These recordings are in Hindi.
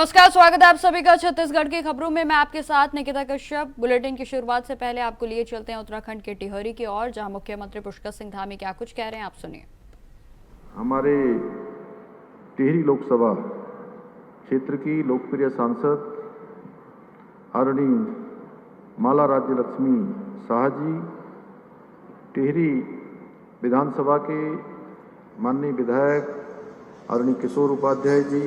नमस्कार, स्वागत है आप सभी का छत्तीसगढ़ की खबरों में। मैं आपके साथ निकिता कश्यप। बुलेटिन की शुरुआत से पहले आपको लिए चलते हैं उत्तराखंड के टिहरी की ओर, जहां मुख्यमंत्री पुष्कर सिंह धामी क्या कुछ कह रहे हैं, आप सुनिए। हमारे टिहरी लोकसभा क्षेत्र की लोकप्रिय सांसद आदरणीय माला राज्य लक्ष्मी शाह जी, टिहरी विधानसभा के माननीय विधायक आदरणीय किशोर उपाध्याय जी,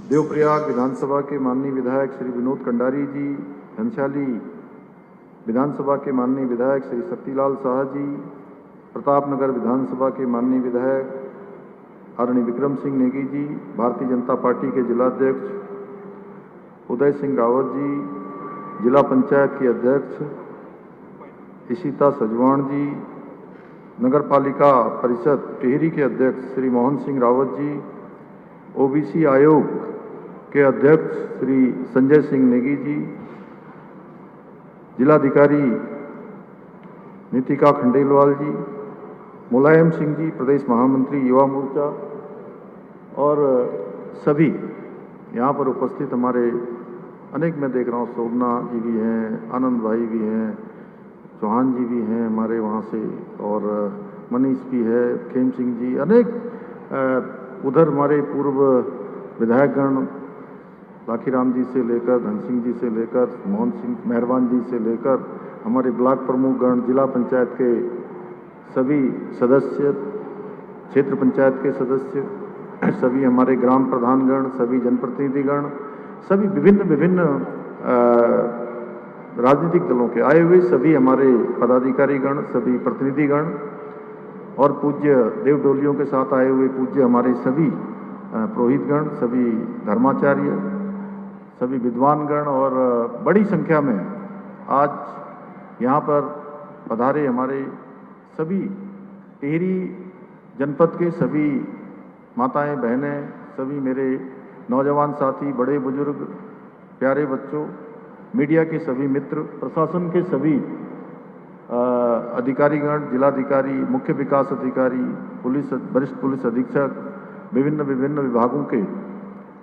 देवप्रयाग विधानसभा के माननीय विधायक श्री विनोद कंडारी जी, घनशाली विधानसभा के माननीय विधायक श्री शक्तिलाल शाह जी, प्रतापनगर विधानसभा के माननीय विधायक आदरणीय विक्रम सिंह नेगी जी, भारतीय जनता पार्टी के जिलाध्यक्ष उदय सिंह रावत जी, जिला पंचायत के अध्यक्ष इशिता सजवाण जी, नगर पालिका परिषद टिहरी के अध्यक्ष श्री मोहन सिंह रावत जी, ओबीसी आयोग के अध्यक्ष श्री संजय सिंह नेगी जी, जिलाधिकारी नीतिका खंडेलवाल जी, मुलायम सिंह जी प्रदेश महामंत्री युवा मोर्चा और सभी यहाँ पर उपस्थित हमारे अनेक, मैं देख रहा हूँ शोभना जी भी हैं, आनंद भाई भी हैं, चौहान जी भी हैं हमारे वहाँ से, और मनीष भी है, खेम सिंह जी, अनेक उधर हमारे पूर्व विधायकगण लाखीराम जी से लेकर धन सिंह जी से लेकर मोहन सिंह मेहरबान जी से लेकर हमारे ब्लॉक प्रमुखगण, जिला पंचायत के सभी सदस्य, क्षेत्र पंचायत के सदस्य, सभी हमारे ग्राम प्रधानगण, सभी जनप्रतिनिधिगण, सभी विभिन्न राजनीतिक दलों के आए हुए सभी हमारे पदाधिकारीगण, सभी प्रतिनिधिगण और पूज्य देवडोलियों के साथ आए हुए पूज्य हमारे सभी पुरोहितगण, सभी धर्माचार्य, सभी विद्वानगण और बड़ी संख्या में आज यहाँ पर पधारे हमारे सभी टिहरी जनपद के सभी माताएं, बहनें, सभी मेरे नौजवान साथी, बड़े बुजुर्ग, प्यारे बच्चों, मीडिया के सभी मित्र, प्रशासन के सभी अधिकारीगण, जिलाधिकारी, मुख्य विकास अधिकारी, पुलिस, वरिष्ठ पुलिस अधीक्षक, विभिन्न विभागों के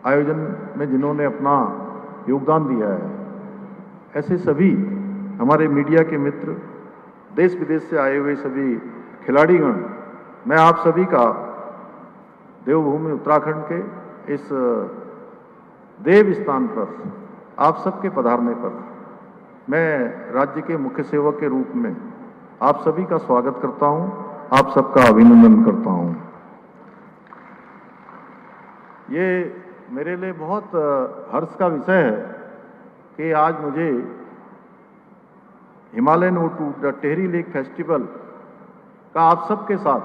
आयोजन में जिन्होंने अपना योगदान दिया है, ऐसे सभी हमारे मीडिया के मित्र, देश विदेश से आए हुए सभी खिलाड़ीगण, मैं आप सभी का देवभूमि उत्तराखंड के इस देव स्थान पर आप सबके पधारने पर मैं राज्य के मुख्य सेवक के रूप में आप सभी का स्वागत करता हूं, आप सबका अभिनंदन करता हूं। ये मेरे लिए बहुत हर्ष का विषय है कि आज मुझे Himalayan O2 the Tehri lake festival का आप सबके साथ,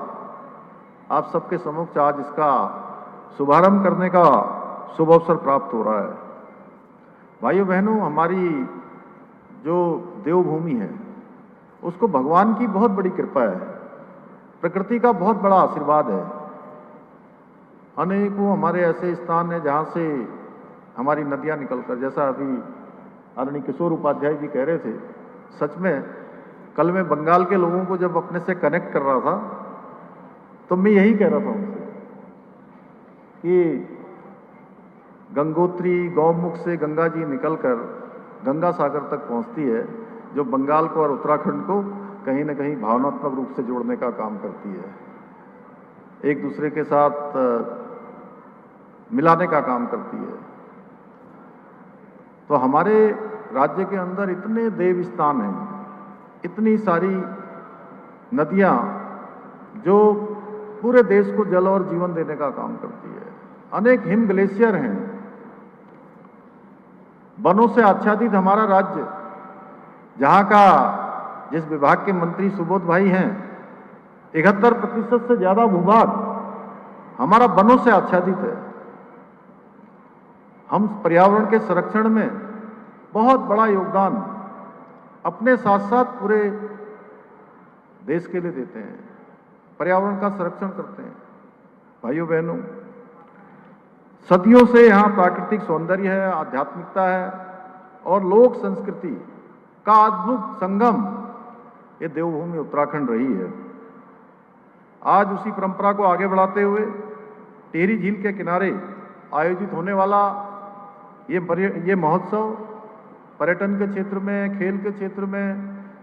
आप सबके समक्ष आज इसका शुभारंभ करने का शुभ अवसर प्राप्त हो रहा है। भाइयों बहनों, हमारी जो देवभूमि है उसको भगवान की बहुत बड़ी कृपा है, प्रकृति का बहुत बड़ा आशीर्वाद है। अनेकों हमारे ऐसे स्थान हैं जहाँ से हमारी नदियाँ निकलकर, जैसा अभी आदरणीय किशोर उपाध्याय जी कह रहे थे, सच में कल मैं बंगाल के लोगों को जब अपने से कनेक्ट कर रहा था तो मैं यही कह रहा था उनसे कि गंगोत्री गौमुख से गंगा जी निकलकर गंगा सागर तक पहुंचती है, जो बंगाल को और उत्तराखंड को कहीं न कहीं भावनात्मक रूप से जोड़ने का काम करती है, एक दूसरे के साथ मिलाने का काम करती है। तो हमारे राज्य के अंदर इतने देव स्थान हैं, इतनी सारी नदियां जो पूरे देश को जल और जीवन देने का काम करती है, अनेक हिम ग्लेशियर हैं, वनों से आच्छादित हमारा राज्य, जहां का जिस विभाग के मंत्री सुबोध भाई हैं, 71% से ज्यादा भूभाग हमारा वनों से आच्छादित है। हम पर्यावरण के संरक्षण में बहुत बड़ा योगदान अपने साथ साथ पूरे देश के लिए देते हैं, पर्यावरण का संरक्षण करते हैं। भाइयों बहनों, सदियों से यहाँ प्राकृतिक सौंदर्य है, आध्यात्मिकता है और लोक संस्कृति का अद्भुत संगम ये देवभूमि उत्तराखंड रही है। आज उसी परंपरा को आगे बढ़ाते हुए टिहरी झील के किनारे आयोजित होने वाला ये महोत्सव पर्यटन के क्षेत्र में, खेल के क्षेत्र में,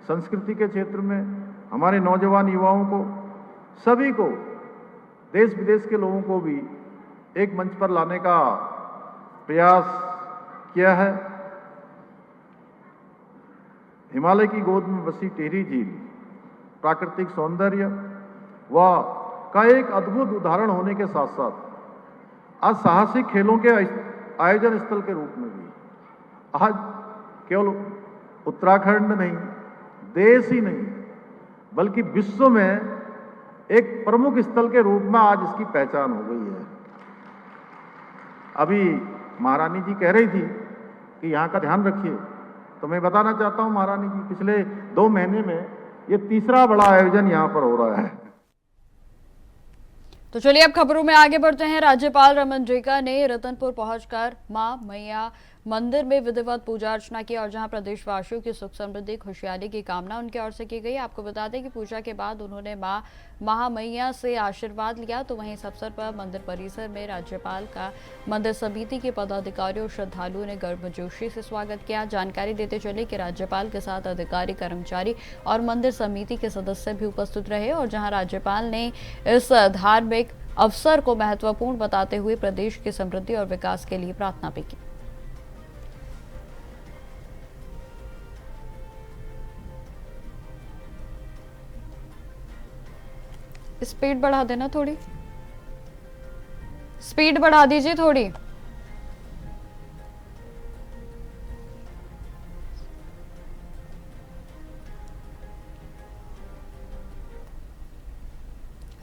संस्कृति के क्षेत्र में हमारे नौजवान युवाओं को, सभी को, देश विदेश के लोगों को भी एक मंच पर लाने का प्रयास किया है। हिमालय की गोद में बसी टिहरी झील प्राकृतिक सौंदर्य व का एक अद्भुत उदाहरण होने के साथ साथ आज साहसिक खेलों के आयोजन स्थल के रूप में भी आज केवल उत्तराखंड नहीं, देश ही नहीं बल्कि विश्व में एक प्रमुख स्थल के रूप में आज इसकी पहचान हो गई है। अभी महारानी जी कह रही थी कि यहाँ का ध्यान रखिए, तो मैं बताना चाहता हूँ महारानी जी, पिछले 2 महीने में ये तीसरा बड़ा आयोजन यहाँ पर हो रहा है। तो चलिए अब खबरों में आगे बढ़ते हैं। राज्यपाल रमन रेखा ने रतनपुर पहुंचकर मां मैया मंदिर में विधिवत पूजा अर्चना की और जहां प्रदेशवासियों की सुख समृद्धि खुशहाली की कामना उनके ओर से की गई। आपको बता दें कि पूजा के बाद उन्होंने मां महामैया से आशीर्वाद लिया। तो वहीं इस अवसर पर मंदिर परिसर में राज्यपाल का मंदिर समिति के पदाधिकारियों और श्रद्धालुओं ने गर्मजोशी से स्वागत किया। जानकारी देते चले कि राज्यपाल के साथ अधिकारी, कर्मचारी और मंदिर समिति के सदस्य भी उपस्थित रहे और जहां राज्यपाल ने इस धार्मिक अवसर को महत्वपूर्ण बताते हुए प्रदेश की समृद्धि और विकास के लिए प्रार्थना भी की। स्पीड बढ़ा देना, थोड़ी स्पीड बढ़ा दीजिए थोड़ी।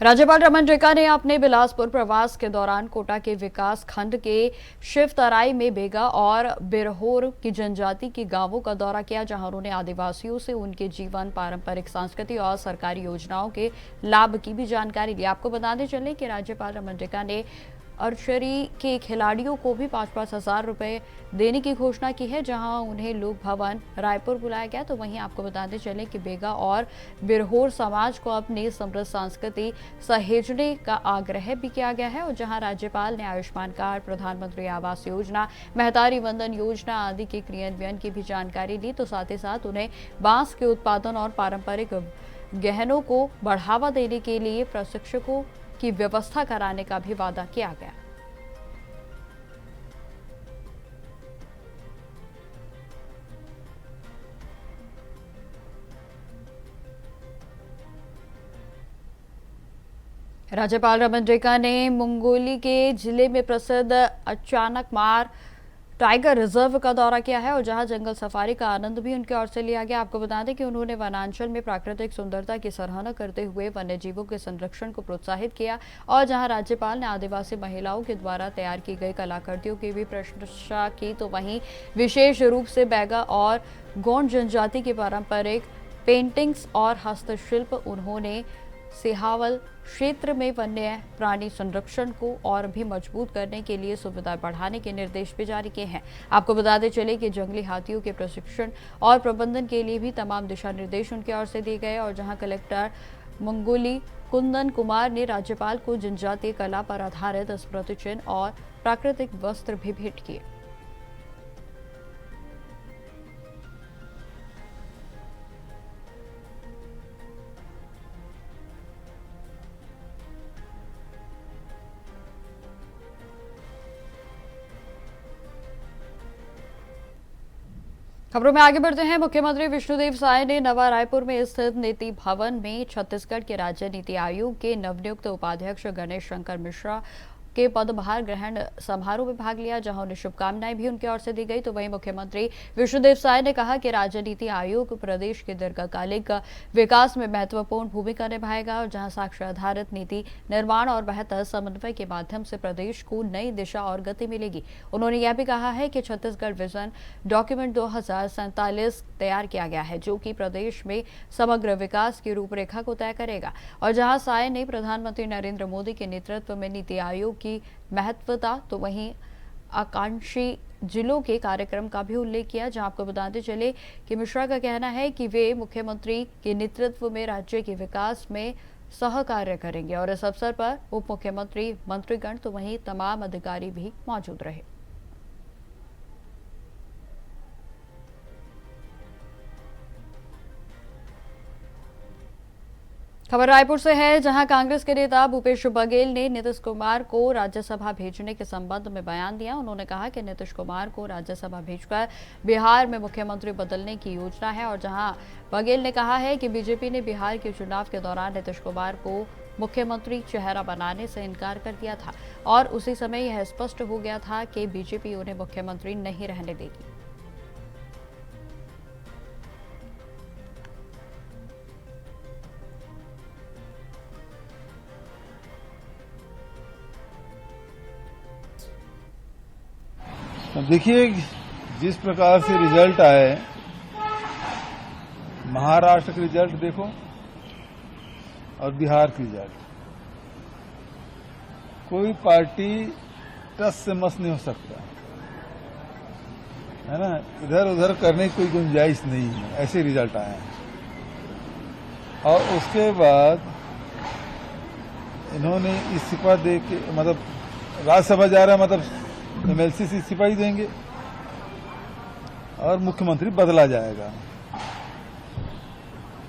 राज्यपाल रमन रेखा ने अपने बिलासपुर प्रवास के दौरान कोटा के विकास खंड के शिवतराई में बेगा और बिरहोर की जनजाति के गांवों का दौरा किया, जहां उन्होंने आदिवासियों से उनके जीवन, पारंपरिक संस्कृति और सरकारी योजनाओं के लाभ की भी जानकारी ली। आपको बताते चले कि राज्यपाल रमन रेखा ने आर्चरी के खिलाड़ियों को भी 5-5 हजार रुपए देने की घोषणा की है, जहां उन्हें लोक भवन रायपुर बुलाया गया। तो वहीं आपको बताते चले कि बेगा और बिरहोर समाज को अपनी समृद्ध संस्कृति सहेजने का आग्रह भी किया गया है और जहां राज्यपाल ने आयुष्मान कार्ड, प्रधानमंत्री आवास योजना, महतारी वंदन योजना आदि के क्रियान्वयन की भी जानकारी ली। तो साथ ही साथ उन्हें बांस के उत्पादन और पारंपरिक गहनों को बढ़ावा देने के लिए प्रशिक्षकों की व्यवस्था कराने का भी वादा किया गया। राज्यपाल रमन रेखा ने मुंगोली के जिले में प्रसिद्ध अचानकमार टाइगर रिजर्व का दौरा किया है और जहां जंगल सफारी का आनंद भी उनके ओर से लिया गया। आपको बता दें कि उन्होंने वनांचल में प्राकृतिक सुंदरता की सराहना करते हुए वन्य जीवों के संरक्षण को प्रोत्साहित किया और जहां राज्यपाल ने आदिवासी महिलाओं के द्वारा तैयार की गई कलाकृतियों की भी प्रशंसा की। तो वहीं विशेष रूप से बैगा और गोंड जनजाति की पारंपरिक पेंटिंग्स और हस्तशिल्प उन्होंने सिहावल क्षेत्र में वन्य प्राणी संरक्षण को और भी मजबूत करने के लिए सुविधा बढ़ाने के निर्देश भी जारी किए हैं। आपको बताते चले कि जंगली हाथियों के प्रशिक्षण और प्रबंधन के लिए भी तमाम दिशा निर्देश उनकी ओर से दिए गए और जहां कलेक्टर मंगोली कुंदन कुमार ने राज्यपाल को जनजातीय कला पर आधारित स्मृति चिन्ह और प्राकृतिक वस्त्र भी भेंट किए। खबरों में आगे बढ़ते हैं। मुख्यमंत्री विष्णुदेव साय ने नवा रायपुर में स्थित नीति भवन में छत्तीसगढ़ के राज्य नीति आयोग के नवनियुक्त उपाध्यक्ष गणेश शंकर मिश्रा के पदभार ग्रहण समारोह में भाग लिया, जहां उन्हें शुभकामनाएं भी उनकी ओर से दी गई। तो वहीं मुख्यमंत्री विष्णुदेव साय ने कहा कि राज्य नीति आयोग प्रदेश के दीर्घकालिक विकास में महत्वपूर्ण भूमिका निभाएगा और जहां साक्ष्य आधारित नीति निर्माण और बेहतर समन्वय के माध्यम से प्रदेश को नई दिशा और गति मिलेगी। उन्होंने यह भी कहा है कि छत्तीसगढ़ विजन डॉक्यूमेंट 2047 तैयार किया गया है, जो कि प्रदेश में समग्र विकास की रूपरेखा को तय करेगा और जहां साय ने प्रधानमंत्री नरेंद्र मोदी के नेतृत्व में नीति आयोग की महत्वता, तो वहीं आकांक्षी जिलों के कार्यक्रम का भी उल्लेख किया, जहां आपको बताते चले कि मिश्रा का कहना है कि वे मुख्यमंत्री के नेतृत्व में राज्य के विकास में सहकार्य करेंगे। और इस अवसर पर उप मुख्यमंत्री, मंत्रीगण तो वहीं तमाम अधिकारी भी मौजूद रहे। खबर रायपुर से है, जहां कांग्रेस के नेता भूपेश बघेल ने नीतीश कुमार को राज्यसभा भेजने के संबंध में बयान दिया। उन्होंने कहा कि नीतीश कुमार को राज्यसभा भेजकर बिहार में मुख्यमंत्री बदलने की योजना है। और जहां बघेल ने कहा है कि बीजेपी ने बिहार के चुनाव के दौरान नीतीश कुमार को मुख्यमंत्री चेहरा बनाने से इनकार कर दिया था और उसी समय यह स्पष्ट हो गया था कि बीजेपी उन्हें मुख्यमंत्री नहीं रहने देगी। देखिए, जिस प्रकार से रिजल्ट आए, महाराष्ट्र के रिजल्ट देखो और बिहार के रिजल्ट, कोई पार्टी टस से मस नहीं हो सकता है ना। इधर उधर करने की कोई गुंजाइश नहीं है, ऐसे रिजल्ट आए हैं। और उसके बाद इन्होंने इस्तीफा दे के, मतलब राज्यसभा जा रहा है, मतलब एमएलसी से इस्तीफा ही देंगे और मुख्यमंत्री बदला जाएगा।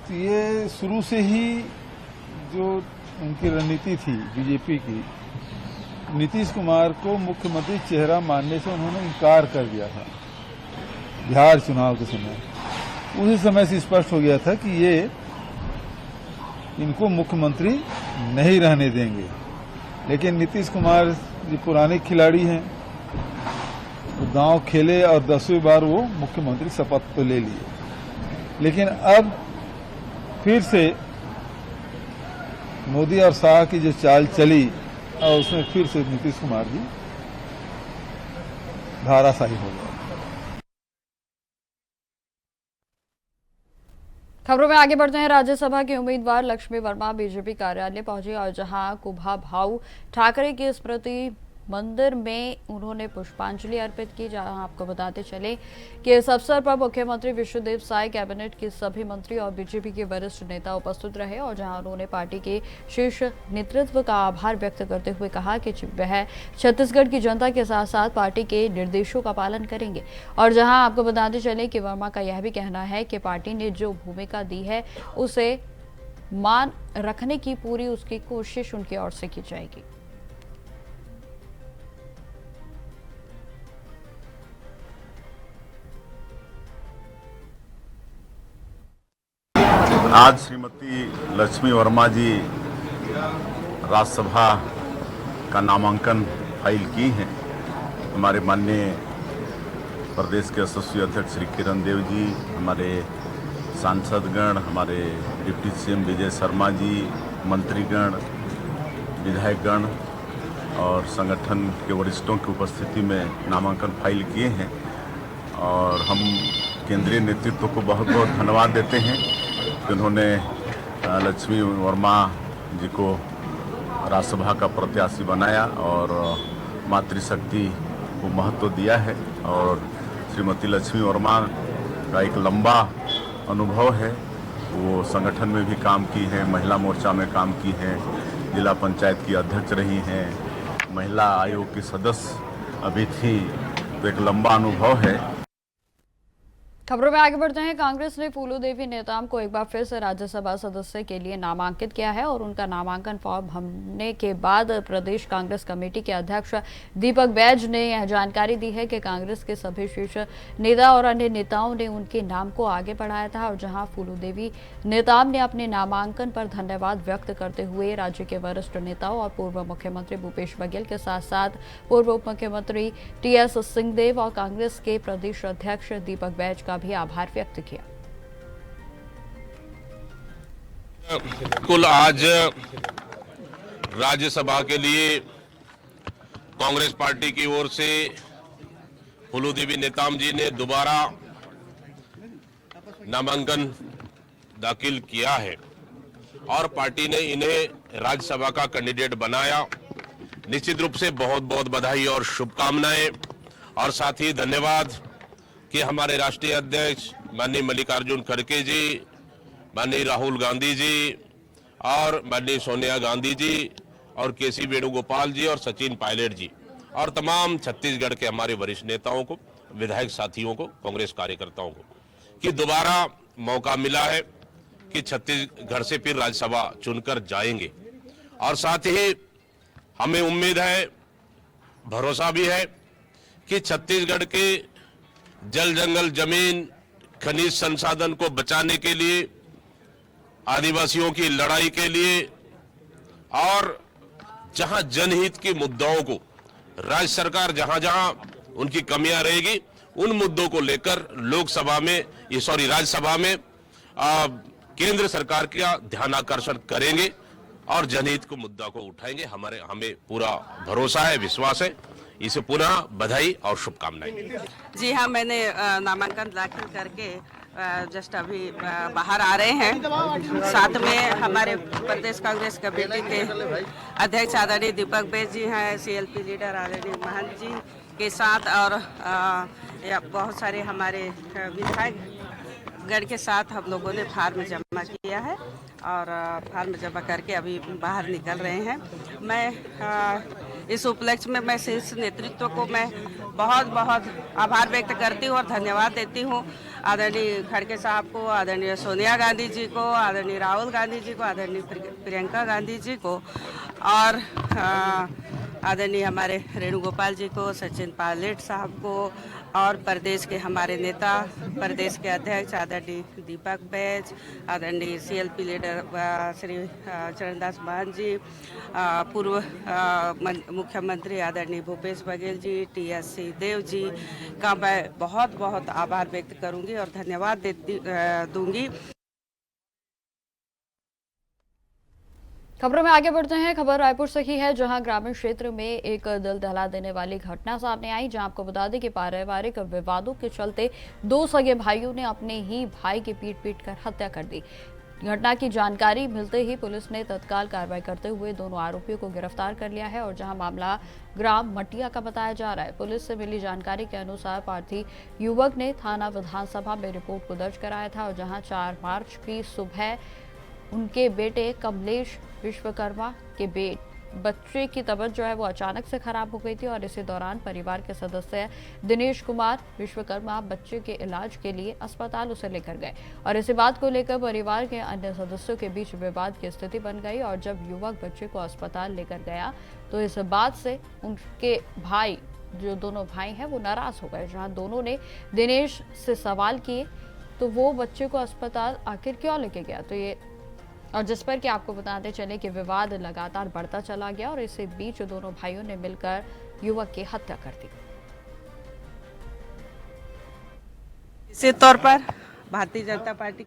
तो ये शुरू से ही जो उनकी रणनीति थी बीजेपी की, नीतीश कुमार को मुख्यमंत्री चेहरा मानने से उन्होंने इनकार कर दिया था बिहार चुनाव के समय। उसी समय से स्पष्ट हो गया था कि ये इनको मुख्यमंत्री नहीं रहने देंगे। लेकिन नीतीश कुमार जी पुराने खिलाड़ी हैं, तो गांव खेले और 10वीं बार वो मुख्यमंत्री शपथ तो ले लिए। लेकिन अब फिर से मोदी और शाह की जो चाल चली और उसमें फिर से नीतीश कुमार जी धाराशाही हो गए। खबरों में आगे बढ़ते हैं। राज्यसभा के उम्मीदवार लक्ष्मी वर्मा बीजेपी कार्यालय पहुंची और जहां कुभा भाऊ ठाकरे की स्मृति मंदिर में उन्होंने पुष्पांजलि अर्पित की। जहां आपको बताते चले कि इस अवसर पर मुख्यमंत्री विष्णुदेव साय, कैबिनेट के सभी मंत्री और बीजेपी के वरिष्ठ नेता उपस्थित रहे। और जहां उन्होंने पार्टी के शीर्ष नेतृत्व का आभार व्यक्त करते हुए कहा कि वह छत्तीसगढ़ की जनता के साथ साथ पार्टी के निर्देशों का पालन करेंगे। और जहां आपको बताते चले कि वर्मा का यह भी कहना है कि पार्टी ने जो भूमिका दी है उसे मान रखने की पूरी उसकी कोशिश उनकी ओर से की जाएगी। आज श्रीमती लक्ष्मी वर्मा जी राज्यसभा का नामांकन फाइल की हैं। हमारे माननीय प्रदेश के यशस्वी अध्यक्ष श्री किरण देव जी, हमारे सांसदगण, हमारे डिप्टी सीएम विजय शर्मा जी, मंत्रीगण, विधायकगण और संगठन के वरिष्ठों की उपस्थिति में नामांकन फाइल किए हैं। और हम केंद्रीय नेतृत्व को बहुत बहुत धन्यवाद देते हैं कि उन्होंने लक्ष्मी वर्मा जी को राज्यसभा का प्रत्याशी बनाया और मातृशक्ति को महत्व दिया है। और श्रीमती लक्ष्मी वर्मा का एक लंबा अनुभव है, वो संगठन में भी काम की है, महिला मोर्चा में काम की है, जिला पंचायत की अध्यक्ष रही हैं, महिला आयोग की सदस्य अभी थी, तो एक लंबा अनुभव है। खबरों में आगे बढ़ते हैं। कांग्रेस ने फूलो देवी नेताम को एक बार फिर से राज्यसभा सदस्य के लिए नामांकित किया है और उनका नामांकन फॉर्म भरने के बाद प्रदेश कांग्रेस कमेटी के अध्यक्ष दीपक बैज ने यह जानकारी दी है कि कांग्रेस के सभी शीर्ष नेता और अन्य नेताओं ने उनके नाम को आगे बढ़ाया था। और जहां फूलो देवी नेताम ने अपने नामांकन पर धन्यवाद व्यक्त करते हुए राज्य के वरिष्ठ नेताओं और पूर्व मुख्यमंत्री भूपेश बघेल के साथ साथ पूर्व उप मुख्यमंत्री टीएस सिंहदेव और कांग्रेस के प्रदेश अध्यक्ष दीपक बैज का भी आभार व्यक्त किया। कुल आज राज्यसभा के लिए कांग्रेस पार्टी की ओर से फूलो देवी नेताम जी ने दोबारा नामांकन दाखिल किया है और पार्टी ने इन्हें राज्यसभा का कैंडिडेट बनाया। निश्चित रूप से बहुत बहुत बधाई और शुभकामनाएं और साथ ही धन्यवाद कि हमारे राष्ट्रीय अध्यक्ष माननीय मल्लिकार्जुन खड़गे जी, माननीय राहुल गांधी जी और माननीय सोनिया गांधी जी और केसी वेणुगोपाल जी और सचिन पायलट जी और तमाम छत्तीसगढ़ के हमारे वरिष्ठ नेताओं को, विधायक साथियों को, कांग्रेस कार्यकर्ताओं को कि दोबारा मौका मिला है कि छत्तीसगढ़ से फिर राज्यसभा चुनकर जाएंगे। और साथ ही हमें उम्मीद है, भरोसा भी है कि छत्तीसगढ़ के जल जंगल जमीन खनिज संसाधन को बचाने के लिए, आदिवासियों की लड़ाई के लिए और जहां जनहित के मुद्दों को राज्य सरकार जहां जहां उनकी कमियां रहेगी उन मुद्दों को लेकर लोकसभा में, राज्यसभा में केंद्र सरकार का ध्यान आकर्षण करेंगे और जनहित को मुद्दा को उठाएंगे। हमें पूरा भरोसा है, विश्वास है। इसे पुनः बधाई और शुभकामनाएं। जी हाँ, मैंने नामांकन दाखिल करके जस्ट अभी बाहर आ रहे हैं। साथ में हमारे प्रदेश कांग्रेस कमेटी के अध्यक्ष आदरणीय दीपक बेस जी हैं, सीएलपी लीडर आदरणीय महंत जी के साथ और बहुत सारे हमारे विधायक गण के साथ हम लोगों ने फार्म जमा किया है और फार्म जमा करके अभी बाहर निकल रहे हैं। मैं इस उपलक्ष्य में मैं शीर्ष नेतृत्व को मैं बहुत बहुत आभार व्यक्त करती हूँ और धन्यवाद देती हूँ। आदरणीय खड़गे साहब को, आदरणीय सोनिया गांधी जी को, आदरणीय राहुल गांधी जी को, आदरणीय प्रियंका गांधी जी को और आदरणीय हमारे वेणुगोपाल जी को, सचिन पायलट साहब को और प्रदेश के हमारे नेता, प्रदेश के अध्यक्ष आदरणीय दीपक बैज, आदरणीय सीएलपी लीडर श्री चरणदास महंत जी, पूर्व मुख्यमंत्री आदरणीय भूपेश बघेल जी, टीएस सिंहदेव जी का मैं बहुत बहुत आभार व्यक्त करूंगी और धन्यवाद दूंगी। खबरों में आगे बढ़ते हैं। खबर रायपुर से ही है, जहां ग्रामीण क्षेत्र में एक दिल दहला देने वाली घटना सामने आई, जहां आपको बता दें कि पारिवारिक विवादों के चलते दो सगे भाइयों ने अपने ही भाई की पीट कर हत्या कर दी। घटना की जानकारी मिलते ही पुलिस ने तत्काल कार्रवाई करते हुए दोनों आरोपियों को गिरफ्तार कर लिया है और जहां मामला ग्राम मटिया का बताया जा रहा है। पुलिस से मिली जानकारी के अनुसार पार्थी युवक ने थाना विधानसभा में रिपोर्ट को दर्ज कराया था और जहां 4 मार्च की सुबह उनके बेटे कमलेश विश्वकर्मा के बच्चे की तबीयत जो है वो अचानक से खराब हो गई थी और इसी दौरान परिवार के सदस्य दिनेश कुमार विश्वकर्मा बच्चे के इलाज के लिए अस्पताल उसे लेकर गए और इसी बात को लेकर परिवार के अन्य सदस्यों के बीच विवाद की स्थिति बन गई और जब युवक बच्चे को अस्पताल लेकर गया तो इस बात से उनके भाई, जो दोनों भाई हैं, वो नाराज हो गए। जहां दोनों ने दिनेश से सवाल किए तो वो बच्चे को अस्पताल आखिर क्यों लेके गया, तो ये और जिस पर कि आपको बताते चले कि विवाद लगातार बढ़ता चला गया और इसी बीच दोनों भाइयों ने मिलकर युवक की हत्या कर दी। इसी तौर पर भारतीय जनता पार्टी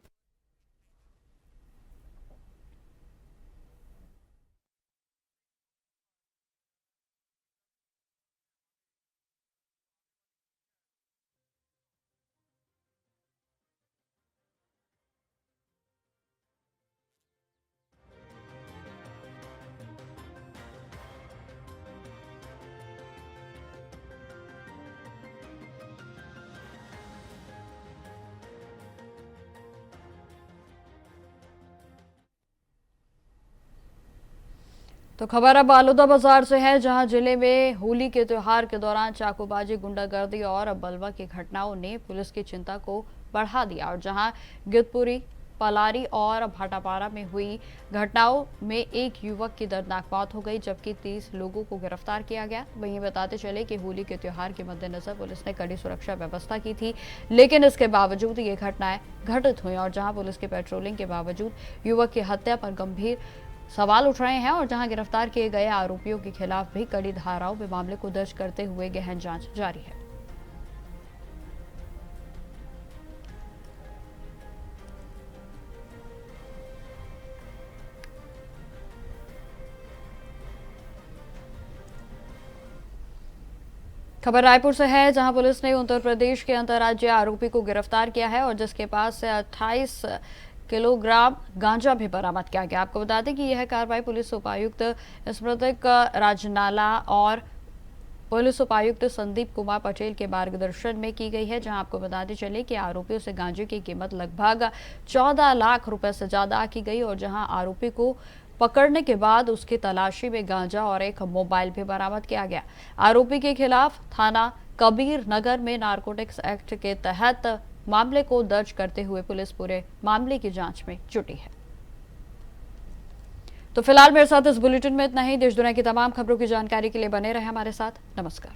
तो खबर अब आलूदा बाजार से है, जहां जिले में होली के त्योहार के दौरान चाकूबाजी, गुंडागर्दी और बलवा की घटनाओं ने पुलिस की चिंता को बढ़ा दिया और जहां गिद्धपुरी, पलारी और भाटापारा में हुई घटनाओं में एक युवक की दर्दनाक मौत हो गई जबकि 30 लोगों को गिरफ्तार किया गया। वहीं बताते चले कि होली के त्योहार के मद्देनजर पुलिस ने कड़ी सुरक्षा व्यवस्था की थी, लेकिन इसके बावजूद ये घटनाएं घटित हुई और जहां पुलिस की पेट्रोलिंग के बावजूद युवक की हत्या पर गंभीर सवाल उठ रहे हैं और जहां गिरफ्तार किए गए आरोपियों के खिलाफ भी कड़ी धाराओं में मामले को दर्ज करते हुए गहन जांच जारी है। खबर रायपुर से है, जहां पुलिस ने उत्तर प्रदेश के अंतर्राज्यीय आरोपी को गिरफ्तार किया है और जिसके पास से 28 किलोग्राम गांजा भी बरामद किया गया। आपको बता दें कि यह कार्रवाई पुलिस उपायुक्त स्मृतिक राजनाला और पुलिस उपायुक्त संदीप कुमार पटेल के मार्गदर्शन में की गई है, जहां आपको बताते चले कि आरोपियों से गांजे की कीमत लगभग 14 लाख रुपए से ज्यादा की गई और जहां आरोपी को पकड़ने के बाद उसकी तलाशी में गांजा और एक मोबाइल भी बरामद किया गया। आरोपी के खिलाफ थाना कबीर नगर में नारकोटिक्स एक्ट के तहत मामले को दर्ज करते हुए पुलिस पूरे मामले की जांच में जुटी है। तो फिलहाल मेरे साथ इस बुलेटिन में इतना ही। देश दुनिया की तमाम खबरों की जानकारी के लिए बने रहे हमारे साथ। नमस्कार।